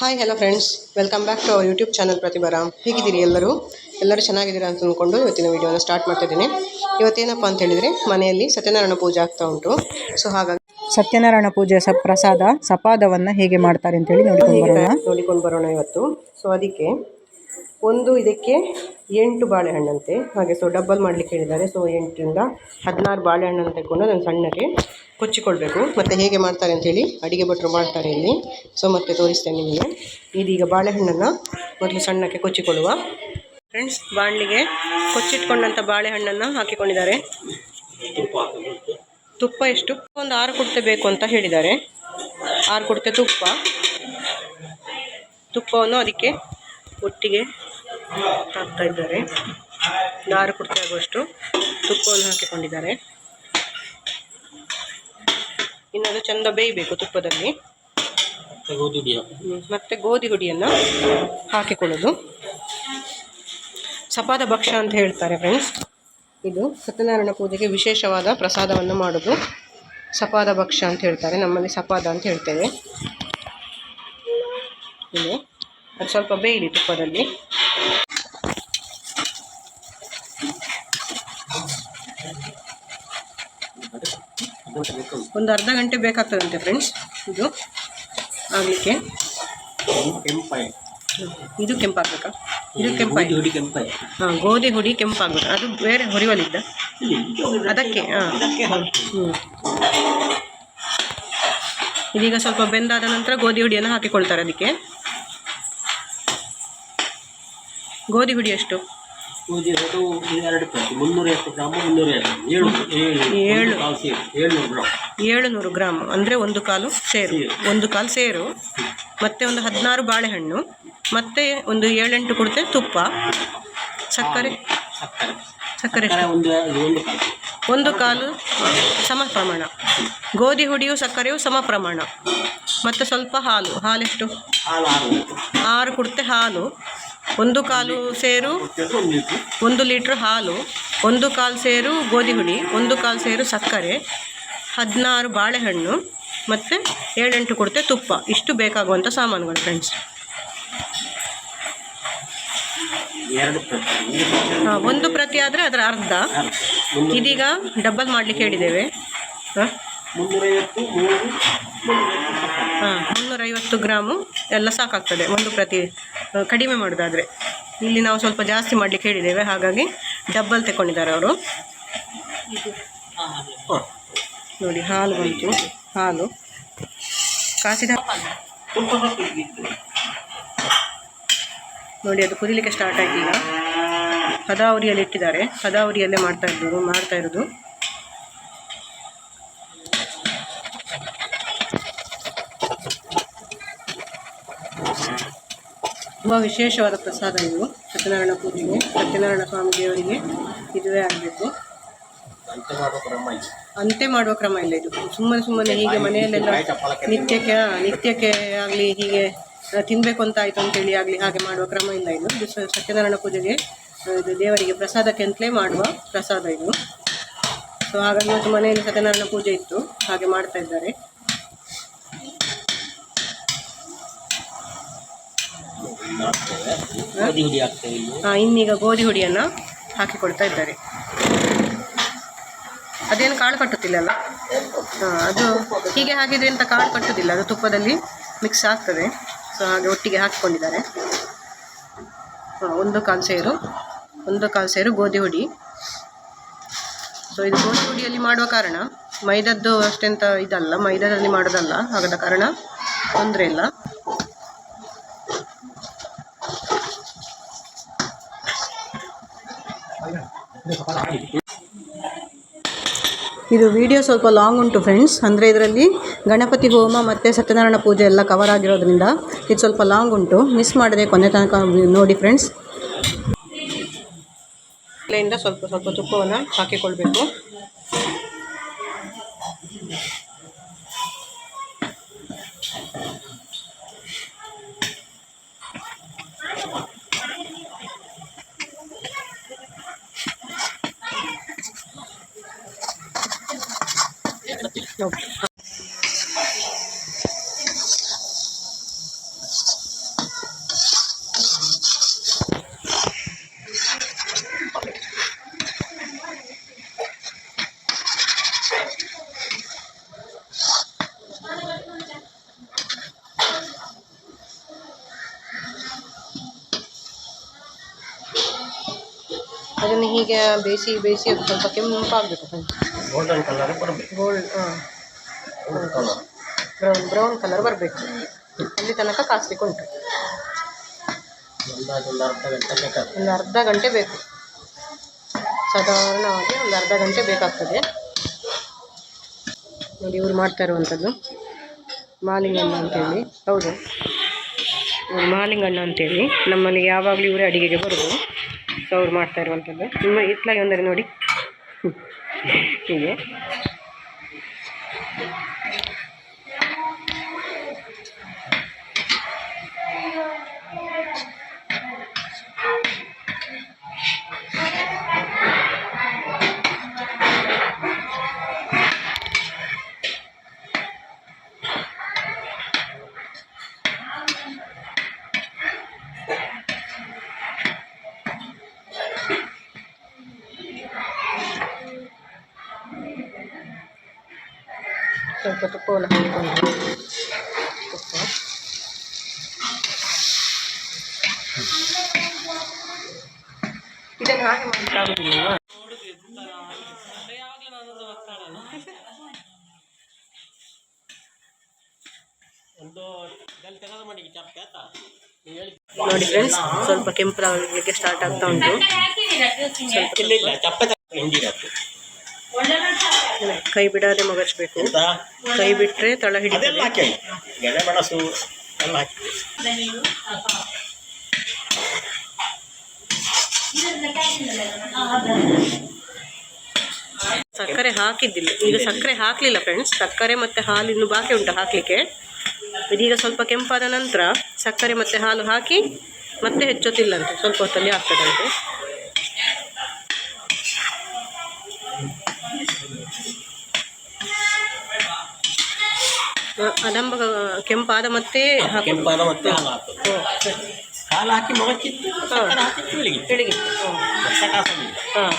Hi hello friends, welcome back to our YouTube channel Pratibha. ಹೇಗಿದ್ದೀರಿ ಎಲ್ಲರೂ ಚೆನ್ನಾಗಿದ್ದೀರಾ ಅಂತ ಅಂದ್ಕೊಂಡು ಇವತ್ತಿನ ವಿಡಿಯೋನ ಸ್ಟಾರ್ಟ್ ಮಾಡ್ತಿದ್ದೀನಿ. ಇವತ್ತೇನಪ್ಪ ಅಂತ ಹೇಳಿದರೆ ಮನೆಯಲ್ಲಿ ಸತ್ಯನಾರಾಯಣ ಪೂಜೆ ಆಗ್ತಾ ಉಂಟು. ಸೊ ಹಾಗಾಗಿ ಸತ್ಯನಾರಾಯಣ ಪೂಜೆ ಪ್ರಸಾದ ಸಪಾದವನ್ನು ಹೇಗೆ ಮಾಡ್ತಾರೆ ಅಂತೇಳಿ ನೋಡಿಕೊಂಡು ಬರೋಣ ಇವತ್ತು. ಸೊ ಅದಕ್ಕೆ ಇದಕ್ಕೆ 8 ಬಾಳೆಹಣ್ಣಂತೆ, ಹಾಗೆ ಸೊ ಡಬ್ಬಲ್ ಮಾಡಲಿಕ್ಕೆ ಹೇಳಿದ್ದಾರೆ. ಸೊ 8ರಿಂದ 16 ಬಾಳೆಹಣ್ಣನ್ನು ತೆಗೆದುಕೊಂಡು ಅದನ್ನು ಸಣ್ಣಕ್ಕೆ ಕೊಚ್ಚಿಕೊಳ್ಬೇಕು. ಮತ್ತು ಹೇಗೆ ಮಾಡ್ತಾರೆ ಅಂಥೇಳಿ ಅಡುಗೆ ಭಟ್ರು ಮಾಡ್ತಾರೆ ಇಲ್ಲಿ. ಸೊ ಮತ್ತೆ ತೋರಿಸ್ತೇನೆ ನಿಮಗೆ. ಇದೀಗ ಬಾಳೆಹಣ್ಣನ್ನು ಮೊದಲು ಸಣ್ಣಕ್ಕೆ ಕೊಚ್ಚಿಕೊಳ್ಳುವ ಫ್ರೆಂಡ್ಸ್. ಬಾಣಲಿಗೆ ಕೊಚ್ಚಿಟ್ಕೊಂಡಂಥ ಬಾಳೆಹಣ್ಣನ್ನು ಹಾಕಿಕೊಂಡಿದ್ದಾರೆ. ತುಪ್ಪ ಎಷ್ಟು? ಒಂದು 6 ಕುಡ್ತೆ ಬೇಕು ಅಂತ ಹೇಳಿದ್ದಾರೆ. 6 ಕುಡ್ತೆ ತುಪ್ಪವನ್ನು ಅದಕ್ಕೆ ಒಟ್ಟಿಗೆ ಹಾಕ್ತಾ ಇದ್ದಾರೆ. 6 ಕುಡ್ತೆ ಆಗುವಷ್ಟು ತುಪ್ಪವನ್ನು ಹಾಕಿಕೊಂಡಿದ್ದಾರೆ. ಇನ್ನು ಅದು ಚೆಂದ ಬೇಯಬೇಕು ತುಪ್ಪದಲ್ಲಿ. ಮತ್ತೆ ಗೋಧಿ ಹುಡಿಯನ್ನು ಹಾಕಿಕೊಳ್ಳೋದು. ಸಪಾದ ಭಕ್ಷ ಅಂತ ಹೇಳ್ತಾರೆ ಫ್ರೆಂಡ್ಸ್. ಇದು ಸತ್ಯನಾರಾಯಣ ಪೂಜೆಗೆ ವಿಶೇಷವಾದ ಪ್ರಸಾದವನ್ನು ಮಾಡೋದು ಸಪಾದ ಭಕ್ಷ ಅಂತ ಹೇಳ್ತಾರೆ. ನಮ್ಮಲ್ಲಿ ಸಪಾದ ಅಂತ ಹೇಳ್ತೇವೆ. ಇದು ಅದು ಸ್ವಲ್ಪ ಬೇಯಲಿ ತುಪ್ಪದಲ್ಲಿ. ಒಂದು ಅರ್ಧ ಗಂಟೆ ಬೇಕಾಗ್ತದಂತೆ ಫ್ರೆಂಡ್ಸ್ ಇದು ಆಗಲಿಕ್ಕೆ. ಇದು ಕೆಂಪಾಗಬೇಕಾ? ಇದು ಕೆಂಪಾಗಿ ಗೋಧಿ ಹುಡಿ ಕೆಂಪಾಗಬೇಕು. ಅದು ಬೇರೆ ಹೊರಿವಲಿದ್ದ ಅದಕ್ಕೆ. ಇದೀಗ ಸ್ವಲ್ಪ ಬೆಂದಾದ ನಂತರ ಗೋಧಿ ಹುಡಿಯನ್ನು ಹಾಕಿಕೊಳ್ತಾರೆ. ಅದಕ್ಕೆ ಗೋಧಿ ಹುಡಿ ಎಷ್ಟು? 700 ಗ್ರಾಮ್ ಅಂದರೆ 1 ಕಾಲು ಸೇರು, ಮತ್ತು ಒಂದು 16 ಬಾಳೆಹಣ್ಣು, ಮತ್ತು ಒಂದು 7-8 ಕುಡ್ತೆ ತುಪ್ಪ, ಸಕ್ಕರೆ 1 ಕಾಲು ಸಮ ಪ್ರಮಾಣ. ಗೋಧಿ ಹುಡಿಯು ಸಕ್ಕರೆಯು ಸಮ ಪ್ರಮಾಣ. ಮತ್ತು ಸ್ವಲ್ಪ ಹಾಲೆಷ್ಟು? 6 ಕುಡ್ತೆ ಹಾಲು, 1 ಕಾಲು ಸೇರು 1 ಲೀಟ್ರ್ ಹಾಲು, 1 ಕಾಲು ಸೇರು ಗೋಧಿ ಹುಡಿ, 1 ಕಾಲು ಸೇರು ಸಕ್ಕರೆ, 16 ಬಾಳೆಹಣ್ಣು, ಮತ್ತು 7-8 ಕುಡ್ತೆ ತುಪ್ಪ. ಇಷ್ಟು ಬೇಕಾಗುವಂಥ ಸಾಮಾನುಗಳು ಫ್ರೆಂಡ್ಸ್. 1 ಪ್ರತಿ ಆದರೆ ಅದರ ಅರ್ಧ. ಇದೀಗ ಡಬ್ಬಲ್ ಮಾಡಲಿಕ್ಕೆ ಹೇಳಿದ್ದೇವೆ. 350 ಗ್ರಾಮು ಎಲ್ಲ ಸಾಕಾಗ್ತದೆ 1 ಪ್ರತಿ. ಕಡಿಮೆ ಮಾಡೋದಾದರೆ ಇಲ್ಲಿ ನಾವು ಸ್ವಲ್ಪ ಜಾಸ್ತಿ ಮಾಡಲಿಕ್ಕೆ ಹೇಳಿದ್ದೇವೆ, ಹಾಗಾಗಿ ಡಬ್ಬಲ್ ತಗೊಂಡಿದ್ದಾರೆ ಅವರು. ನೋಡಿ ಹಾಲು ಬಂತು. ಹಾಲು ಕಾಸಿದ ನೋಡಿ, ಅದು ಕುದಿಲಿಕ್ಕೆ ಸ್ಟಾರ್ಟ್ ಆಯ್ತು. ಈಗ ಹದಾವರಿಯಲ್ಲಿ ಇಟ್ಟಿದ್ದಾರೆ. ಹದಾವರಿಯಲ್ಲೇ ಮಾಡ್ತಾ ಇರೋದು. ತುಂಬ ವಿಶೇಷವಾದ ಪ್ರಸಾದ ಇದು ಸತ್ಯನಾರಾಯಣ ಪೂಜೆಗೆ. ಸತ್ಯನಾರಾಯಣ ಸ್ವಾಮಿ ದೇವರಿಗೆ ಇದುವೇ ಆಗಬೇಕು. ಅಂತೆ ಮಾಡುವ ಕ್ರಮ ಇಲ್ಲ ಇದು. ಸುಮ್ಮನೆ ಹೀಗೆ ಮನೆಯಲ್ಲೆಲ್ಲ ನಿತ್ಯಕ್ಕೆ ಆಗಲಿ ಹೀಗೆ ತಿನ್ನಬೇಕು ಅಂತ ಆಯಿತು ಅಂತೇಳಿ ಆಗಲಿ ಹಾಗೆ ಮಾಡುವ ಕ್ರಮ ಇಲ್ಲ ಇದು. ಸತ್ಯನಾರಾಯಣ ಪೂಜೆಗೆ ಇದು ದೇವರಿಗೆ ಪ್ರಸಾದಕ್ಕೆ ಅಂತಲೇ ಮಾಡುವ ಪ್ರಸಾದ ಇದು. ಸೊ ಹಾಗಾಗಿ ಇವತ್ತು ಮನೆಯಲ್ಲಿ ಸತ್ಯನಾರಾಯಣ ಪೂಜೆ ಇತ್ತು, ಹಾಗೆ ಮಾಡ್ತಾ ಇದ್ದಾರೆ. ಇನ್ನೀಗ ಗೋಧಿ ಹುಡಿಯನ್ನು ಹಾಕಿಕೊಡ್ತಾ ಇದ್ದಾರೆ. ಅದೇನು ಕಾಳು ಕಟ್ಟುತ್ತಿಲ್ಲಲ್ಲ? ಅದು ಹೀಗೆ ಹಾಕಿದ್ರೆ ಅಂತ ಕಾಳು ಕಟ್ಟುವುದಿಲ್ಲ, ಅದು ತುಪ್ಪದಲ್ಲಿ ಮಿಕ್ಸ್ ಆಗ್ತದೆ. ಸೊ ಹಾಗೆ ಒಟ್ಟಿಗೆ ಹಾಕಿಕೊಂಡಿದ್ದಾರೆ. 1 ಕಾಲು ಸೇರು ಗೋಧಿ ಹುಡಿ. ಸೊ ಇದು ಗೋಧಿ ಹುಡಿಯಲ್ಲಿ ಮಾಡುವ ಕಾರಣ ಮೈದದ್ದು ಅಷ್ಟೆಂತ ಇದಲ್ಲ, ಮೈದಾದಲ್ಲಿ ಮಾಡೋದಲ್ಲ, ಹಾಗಾದ ಕಾರಣ ತೊಂದರೆ ಇಲ್ಲ. ಇದು ವಿಡಿಯೋ ಸ್ವಲ್ಪ ಲಾಂಗ್ ಉಂಟು ಫ್ರೆಂಡ್ಸ್. ಅಂದರೆ ಇದರಲ್ಲಿ ಗಣಪತಿ ಹೋಮ ಮತ್ತು ಸತ್ಯನಾರಾಯಣ ಪೂಜೆ ಎಲ್ಲ ಕವರ್ ಆಗಿರೋದ್ರಿಂದ ಇದು ಸ್ವಲ್ಪ ಲಾಂಗ್ ಉಂಟು. ಮಿಸ್ ಮಾಡದೆ ಕೊನೆ ತನಕ ನೋಡಿ ಫ್ರೆಂಡ್ಸ್. ಇಲ್ಲಿಂದ ಸ್ವಲ್ಪ ತುಪ್ಪವನ್ನು ಹಾಕಿಕೊಳ್ಬೇಕು. ಅದನ್ನು ಹೀಗೆ ಬೇಯಿಸಿ ಬೇಯಿಸಿ ಅದು ಸ್ವಲ್ಪ ಕೆಂಪಾಗಬೇಕು ಫ್ರೆಂಡ್ಸ್. ಗೋಲ್ಡನ್ ಕಲರ್ ಬರಬೇಕು. ಗೋಲ್ಡ್ ಕಲರ್ ಬ್ರೌನ್ ಕಲರ್ ಬರಬೇಕು. ಅಲ್ಲಿ ತನಕ ಕಾಸ್ಲಿಕ್ಕೆ ಉಂಟು. ಒಂದು ಅರ್ಧ ಗಂಟೆ ಬೇಕಾಗ್ತದೆ. ಒಂದು ಅರ್ಧ ಗಂಟೆ ಬೇಕು. ಸಾಧಾರಣವಾಗಿ ಒಂದು ಅರ್ಧ ಗಂಟೆ ಬೇಕಾಗ್ತದೆ. ನೋಡಿ ಇವ್ರು ಮಾಡ್ತಾ ಇರುವಂಥದ್ದು ಮಾಲಿಂಗಣ್ಣ ಅಂತೇಳಿ. ಹೌದು, ಇವರು ಮಾಲಿಂಗಣ್ಣ ಅಂತೇಳಿ. ನಮ್ಮಲ್ಲಿ ಯಾವಾಗಲೂ ಇವರೇ ಅಡಿಗೆಗೆ ಬರೋದು. ಸೊ ಅವ್ರು ಮಾಡ್ತಾ ಇರುವಂಥದ್ದು ನಿಮ್ಮ ಇತ್ಲಾಗಿ ಅಂದರೆ ನೋಡಿ ಹೀಗೆ. ಸ್ವಲ್ಪ ತುಪ್ಪವನ್ನು ಹಾಕಿಕೊಂಡು ತುಪ್ಪ ಇದನ್ನು ಹಾಗೆ ಮಾಡಲಿಕ್ಕಾಗುದಿಲ್ಲ. ನೋಡಿ ಫ್ರೆಂಡ್ಸ್, ಸ್ವಲ್ಪ ಕೆಂಪು ಸ್ಟಾರ್ಟ್ ಆಗ್ತಾ ಉಂಟು. ಕೈ ಬಿಡಾದೆ ಮಗಚ್ಬೇಕು. ಕೈ ಬಿಟ್ಟರೆ ತಳ ಹಿಡಿತದೆ. ಮೆಣಸು ಎಲ್ಲ ಹಾಕಿ ಸಕ್ಕರೆ ಹಾಕಿದ್ದಿಲ್ಲ. ಈಗ ಸಕ್ಕರೆ ಹಾಕಲಿಲ್ಲ ಫ್ರೆಂಡ್ಸ್. ಸಕ್ಕರೆ ಮತ್ತು ಹಾಲು ಇನ್ನು ಬಾಕಿ ಉಂಟು ಹಾಕಲಿಕ್ಕೆ. ಇದೀಗ ಸ್ವಲ್ಪ ಕೆಂಪಾದ ನಂತರ ಸಕ್ಕರೆ ಮತ್ತು ಹಾಲು ಹಾಕಿ ಮತ್ತೆ ಹೆಚ್ಚೊತ್ತಿಲ್ಲಂತೆ, ಸ್ವಲ್ಪ ಹೊತ್ತಲ್ಲಿ ಆಗ್ತದಂತೆ. ಅದಂಬ ಕೆಂಪಾದ ಮತ್ತೆ ಕೆಂಪಾದ ಮತ್ತೆ ಹಾಲು ಹಾಕೋದು. ಹಾಲು ಹಾಕಿ ಮಗಚಿತ್ತು ಬೆಳಿಗ್ಗೆ. ಹಾಂ,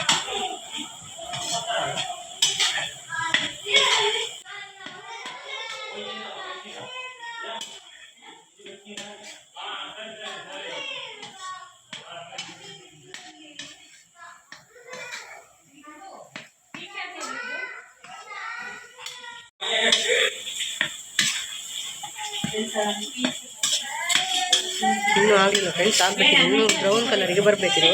ಇನ್ನೂ ಆಗಲಿಲ್ಲ ಫ್ರೆಂಡ್ಸ್, ಆಗಬೇಕಿದೆ. ಇನ್ನೂ ಬ್ರೌನ್ ಕಲರಿಗೆ ಬರಬೇಕಿದೆ.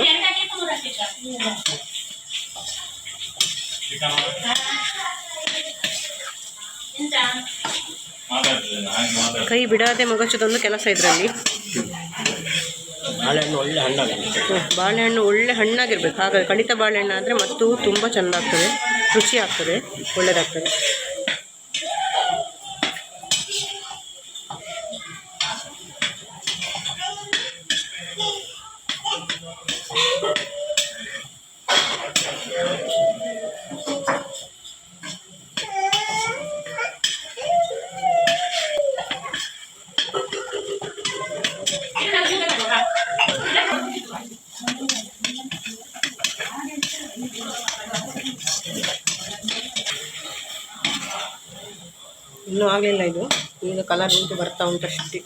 ಕೈ ಬಿಡಾದೆ ಮಗಚೋದೊಂದು ಕೆಲಸ ಇದರಲ್ಲಿ. ಬಾಳೆಹಣ್ಣು ಒಳ್ಳೆ ಹಣ್ಣಾಗಬೇಕು. ಬಾಳೆಹಣ್ಣು ಒಳ್ಳೆ ಹಣ್ಣಾಗಿರ್ಬೇಕು. ಹಾಗಾಗಿ ಕಡಿತ ಬಾಳೆಹಣ್ಣು ಆದರೆ ಮತ್ತೂ ತುಂಬ ಚೆಂದ ಆಗ್ತದೆ, ರುಚಿ ಆಗ್ತದೆ, ಒಳ್ಳೆಯದಾಗ್ತದೆ. ಇನ್ನೂ ಆಗಲಿಲ್ಲ ಇದು. ಈಗ ಕಲರ್ ಉಂಟು, ಬರ್ತಾ ಉಂಟು ಅಷ್ಟೇ.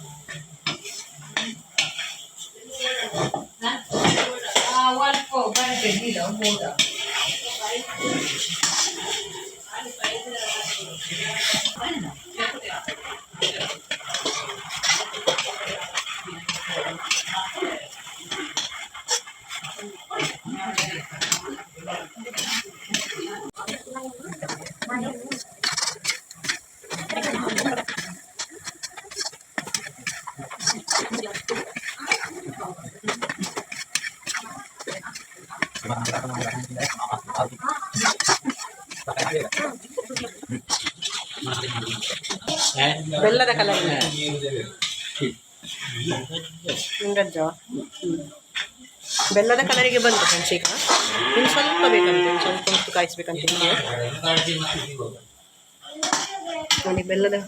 ಬೆಲ್ಲದ ಕಲರ್ ಬೆಲ್ಲದ ಕಲರಿಗೆ ಬಂತು ಫ್ರೆಂಡ್ಸ್. ಈಗ ಇನ್ನು ಸ್ವಲ್ಪ ಬೇಕಂತೆ, ಸ್ವಲ್ಪ ಹೊತ್ತು ಕಾಯಿಸ್ಬೇಕಂತ. ನೋಡಿ,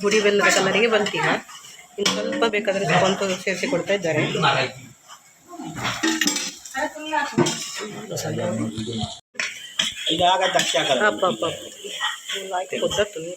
ಹುಡಿ ಬೆಲ್ಲದ ಕಲರಿಗೆ ಬಂತೀಗ. ಇನ್ನು ಸ್ವಲ್ಪ ಬೇಕಾದರೆ ಸ್ವಲ್ಪ ಸೇರಿಸಿ ಕೊಡ್ತಾ ಇದ್ದಾರೆ. ಅಪ್ಪ ಅಪ್ಪ ಗೊತ್ತಾಗ್ತದೆ.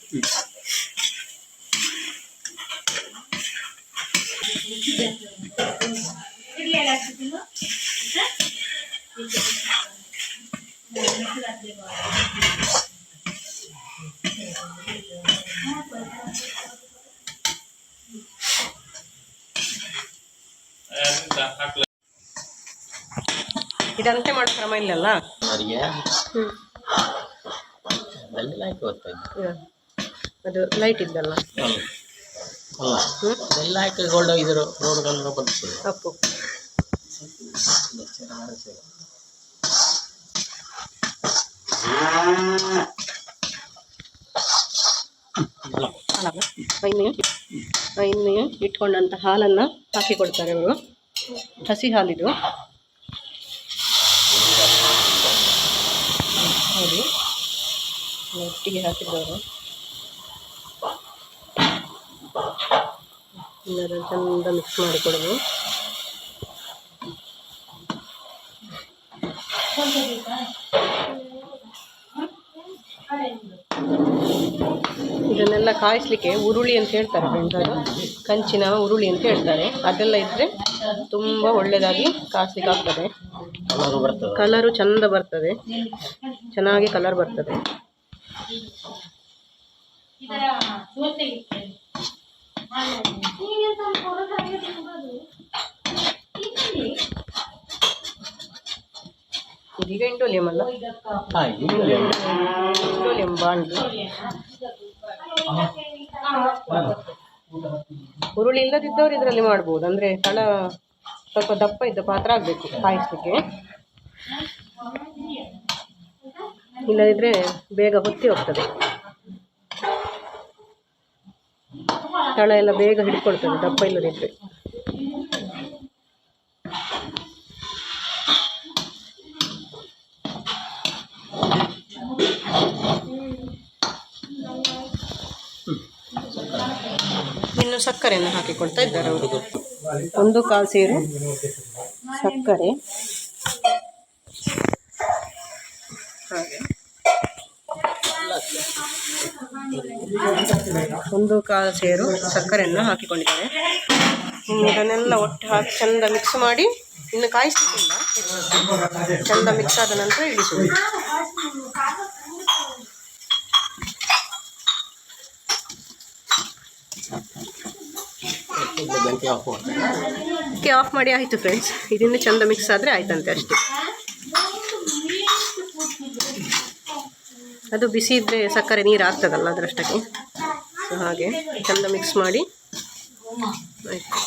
ಇದಂತೆ ಮಾಡೋ ಕ್ರಮ ಇಲ್ಲಲ್ಲ. ಅವರಿಗೆ ಹ್ಞೂ ಬೆಲ್ಲ ಹಾಕಿ ಹೋಗ್ತಾ ಇದ್ದೆ. ಅದು ಲೈಟ್ ಇದ್ದಲ್ಲ. ಅಲ್ಲ ಬೆಲ್ಲ ಹಾಕಿ ಗೋಲ್ಡ್ ಇದ್ರು ರೋಡ್ಗಳನ್ನು ಬದುಕ್ತದೆ. ಕಪ್ಪು ಇನ್ನು ಇಟ್ಕೊಂಡಂಥ ಹಾಲನ್ನು ಹಾಕಿ ಕೊಡ್ತಾರೆ ಅವರು. ಹಸಿ ಹಾಲಿದು ನೋಡಿ, ಒಟ್ಟಿಗೆ ಹಾಕಿದ್ದವರು ಎಲ್ಲರೂ ಚಂದ ಮಿಕ್ಸ್ ಮಾಡಿಕೊಡೋದು. ಇದನ್ನೆಲ್ಲ ಕಾಯಿಸ್ಲಿಕ್ಕೆ ಉರುಳಿ ಅಂತ ಹೇಳ್ತಾರೆ ಫ್ರೆಂಡ್ಸ್, ಅದು ಕಂಚಿನ ಉರುಳಿ ಅಂತ ಹೇಳ್ತಾರೆ. ಅದೆಲ್ಲ ಇದ್ದರೆ ತುಂಬ ಒಳ್ಳೆಯದಾಗಿ ಕಾಯಿಸ್ಲಿಕ್ಕೆ ಆಗ್ತದೆ. ಕಲರು ಚಂದ ಬರ್ತದೆ, ಚೆನ್ನಾಗಿ ಕಲರ್ ಬರ್ತದೆ. ಇದೀಗ ಇಂಡೋಲಿಯಂ ಅಲ್ಲ, ಇಂಡೋಲಿಯಂ ಬಾಂಡ್. ಉರುಳಿ ಇಲ್ಲದಿದ್ದವರು ಇದರಲ್ಲಿ ಮಾಡ್ಬೋದು. ಅಂದರೆ ತಳ ಸ್ವಲ್ಪ ದಪ್ಪ ಇದ್ದ ಪಾತ್ರ ಆಗಬೇಕು ಕಾಯಿಸ್ಲಿಕ್ಕೆ, ಇಲ್ಲದಿದ್ದರೆ ಬೇಗ ಹೊತ್ತಿ ಹೋಗ್ತದೆ. ತಳ ಎಲ್ಲ ಬೇಗ ಹಿಡ್ಕೊಳ್ತದೆ ದಪ್ಪ ಇಲ್ಲದಿದ್ದರೆ. ಇನ್ನು ಸಕ್ಕರೆಯನ್ನು ಹಾಕಿಕೊಳ್ತಾ ಇದ್ದಾರೆ ಅವರು. 1/4 ಸೇರು ಸಕ್ಕರೆ, ಹಾಗೆ 1/4 ಸೇರು ಸಕ್ಕರೆಯನ್ನು ಹಾಕಿಕೊಂಡಿದ್ದಾರೆ. ಇನ್ನು ಇದನ್ನೆಲ್ಲ ಒಟ್ಟು ಹಾಕಿ ಚೆಂದ ಮಿಕ್ಸ್ ಮಾಡಿ, ಇನ್ನು ಕಾಯಿಸ್ಲಿಕ್ಕಿಲ್ಲ, ಚೆಂದ ಮಿಕ್ಸ್ ಆದ ನಂತರ ಇಳಿಸುವುದು. ಆಫ್ ಮಾಡಿ ಆಯಿತು ಫ್ರೆಂಡ್ಸ್. ಇದನ್ನು ಚೆಂದ ಮಿಕ್ಸ್ ಆದರೆ ಆಯ್ತಂತೆ ಅಷ್ಟೇ. ಅದು ಬಿಸಿ ಇದ್ದರೆ ಸಕ್ಕರೆ ನೀರು ಆಗ್ತದಲ್ಲ ಅದರಷ್ಟಕ್ಕೆ, ಹಾಗೆ ಚೆಂದ ಮಿಕ್ಸ್ ಮಾಡಿ ಆಯಿತು.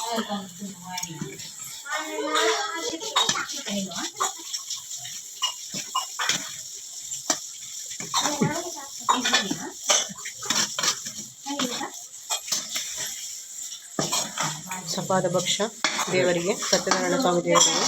ಸಪಾದ ಭಕ್ಷ್ಯ ದೇವರಿಗೆ, ಸತ್ಯನಾರಾಯಣ ಸ್ವಾಮಿ ದೇವರಿಗೆ.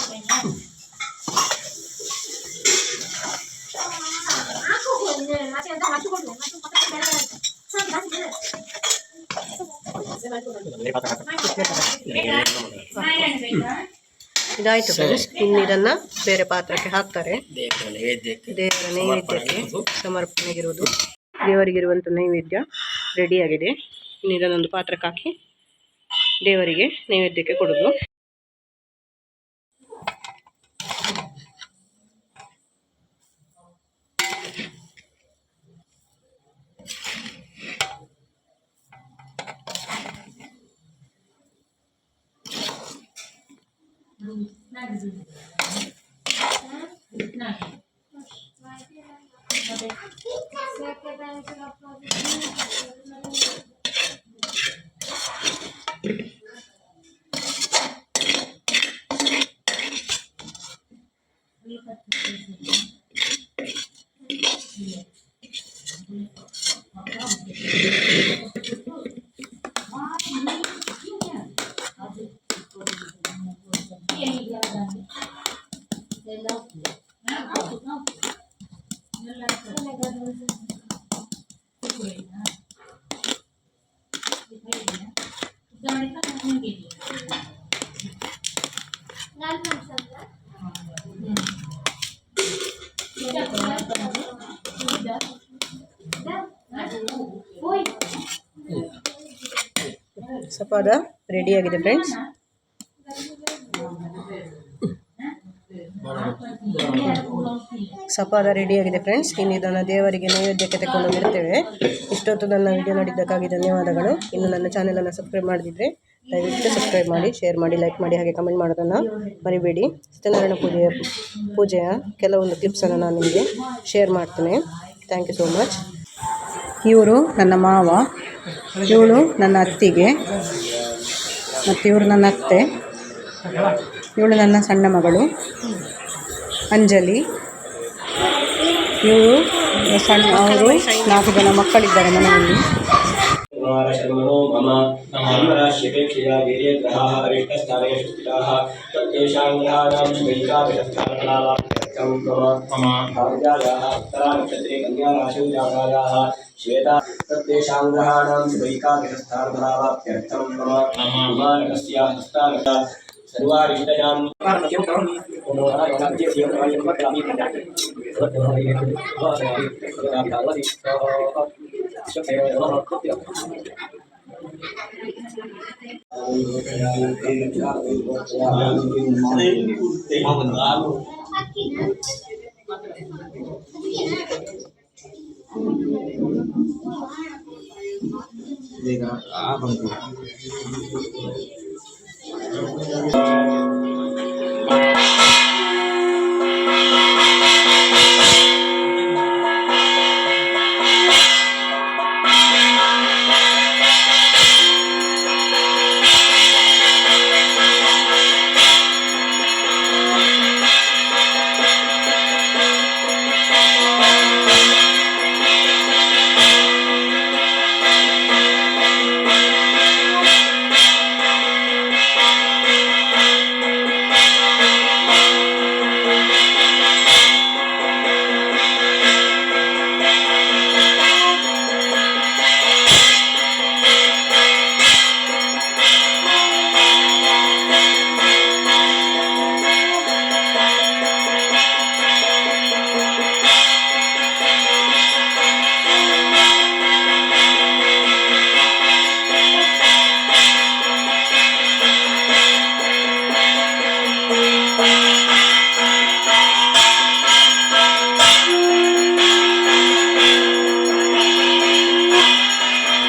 ಇದಾಯಿತು ಫ್ರೆಂಡ್ಸ್. ಇನ್ನು ಇದನ್ನು ಬೇರೆ ಪಾತ್ರಕ್ಕೆ ಹಾಕ್ತಾರೆ. ದೇವರ ನೈವೇದ್ಯಕ್ಕೆ ಸಮರ್ಪಣೆಗಿರುವುದು, ದೇವರಿಗಿರುವಂಥ ನೈವೇದ್ಯ ರೆಡಿಯಾಗಿದೆ. ಇನ್ನು ಇದನ್ನೊಂದು ಪಾತ್ರಕ್ಕೆ ಹಾಕಿ ದೇವರಿಗೆ ನೈವೇದ್ಯಕ್ಕೆ ಕೊಡೋದು. ಸಪಾದ ರೆಡಿಯಾಗಿದೆ ಫ್ರೆಂಡ್ಸ್. ಸಪಾದ ರೆಡಿಯಾಗಿದೆ ಫ್ರೆಂಡ್ಸ್. ಇನ್ನು ಇದನ್ನು ದೇವರಿಗೆ ನೈವೇದ್ಯಕ್ಕೆ ತಗೊಂಡು ಇರ್ತೇವೆ. ಇಷ್ಟೊತ್ತು ನನ್ನ ವಿಡಿಯೋ ನೋಡಿದ್ದಕ್ಕಾಗಿ ಧನ್ಯವಾದಗಳು. ಇನ್ನು ನನ್ನ ಚಾನೆಲನ್ನು ಸಬ್ಸ್ಕ್ರೈಬ್ ಮಾಡದಿದ್ದರೆ ದಯವಿಟ್ಟು ಸಬ್ಸ್ಕ್ರೈಬ್ ಮಾಡಿ, ಶೇರ್ ಮಾಡಿ, ಲೈಕ್ ಮಾಡಿ, ಹಾಗೆ ಕಮೆಂಟ್ ಮಾಡೋದನ್ನು ಮರಿಬೇಡಿ. ಸತ್ಯನಾರಾಯಣ ಪೂಜೆಯ ಕೆಲವೊಂದು ಕ್ಲಿಪ್ಸನ್ನು ನಾನು ನಿಮಗೆ ಶೇರ್ ಮಾಡ್ತೇನೆ. Thank you so much. ಇವರು ನನ್ನ ಮಾವ, ಇವಳು ನನ್ನ ಅತ್ತಿಗೆ, ಮತ್ತು ಇವರು ನನ್ನ ಅತ್ತೆ, ಇವಳು ನನ್ನ ಸಣ್ಣ ಮಗಳು ಅಂಜಲಿ. ಇವರು ಅವರು 4 ಜನ ಮಕ್ಕಳಿದ್ದಾರೆ ಮನೆಯಲ್ಲಿ. श्वेता तत्तेषां ग्रहाणां शुभैकादशस्थानफलाप्त्यर्थं मम विमानकस्य हस्तानता सर्वारिष्टयां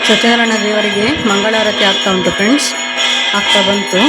ಸತ್ಯನಾರಾಯಣ ದೇವರಿಗೆ ಮಂಗಳಾರತಿ ಆಗ್ತಾ ಉಂಟು ಫ್ರೆಂಡ್ಸ್, ಆಗ್ತಾ ಬಂತು.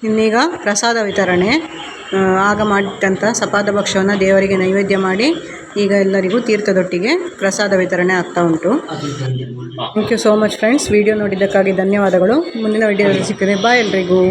ಇನ್ನೀಗ ಪ್ರಸಾದ ವಿತರಣೆ. ಆಗ ಮಾಡಿಟ್ಟಂಥ ಸಪಾದ ಭಕ್ಷ್ಯವನ್ನು ದೇವರಿಗೆ ನೈವೇದ್ಯ ಮಾಡಿ ಈಗ ಎಲ್ಲರಿಗೂ ತೀರ್ಥದೊಟ್ಟಿಗೆ ಪ್ರಸಾದ ವಿತರಣೆ ಆಗ್ತಾ ಉಂಟು. Thank you so much friends. Video ನೋಡಿದ್ದಕ್ಕಾಗಿ ಧನ್ಯವಾದಗಳು. ಮುಂದಿನ ವಿಡಿಯೋದಲ್ಲಿ ಸಿಗ್ತದೆ. ಬಾಯ್ ಎಲ್ರಿಗೂ.